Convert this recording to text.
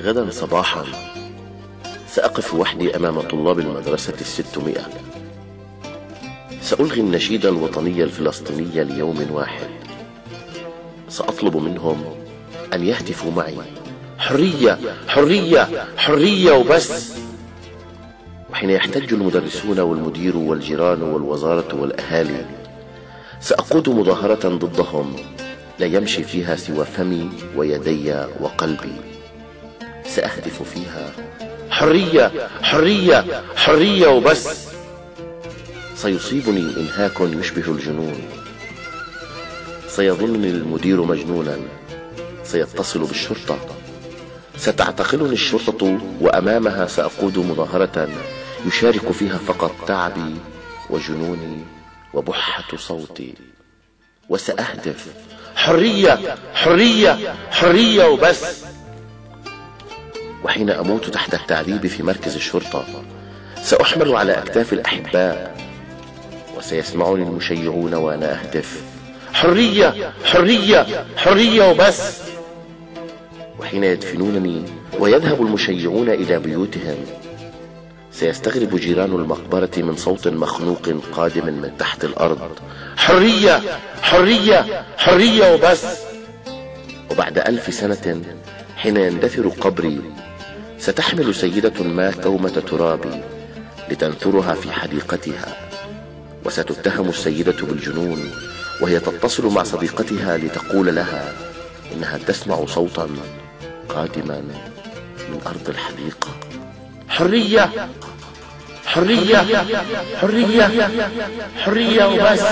غدا صباحا سأقف وحدي أمام طلاب المدرسة 600. سألغي النشيد الوطني الفلسطيني ليوم واحد. سأطلب منهم أن يهتفوا معي: حرية حرية حرية وبس. وحين يحتج المدرسون والمدير والجيران والوزارة والأهالي، سأقود مظاهرة ضدهم لا يمشي فيها سوى فمي ويدي وقلبي. سأهتف فيها: حرية حرية حرية وبس. سيصيبني إنهاك يشبه الجنون. سيظنني المدير مجنونا. سيتصل بالشرطة. ستعتقلني الشرطة، وأمامها سأقود مظاهرة يشارك فيها فقط تعبي وجنوني وبحة صوتي. وسأهتف: حرية حرية حرية وبس. وحين أموت تحت التعذيب في مركز الشرطة، سأحمل على أكتاف الأحباء، وسيسمعني المشيعون وأنا أهتف: حرية حرية حرية وبس. وحين يدفنونني ويذهب المشيعون إلى بيوتهم، سيستغرب جيران المقبرة من صوت مخنوق قادم من تحت الأرض: حرية حرية حرية وبس. وبعد 1000 سنة حين يندثر قبري، ستحمل سيدة ما كومة ترابي لتنثرها في حديقتها، وستتهم السيدة بالجنون وهي تتصل مع صديقتها لتقول لها إنها تسمع صوتا قادما من أرض الحديقة: حرية حرية حرية حرية وبس.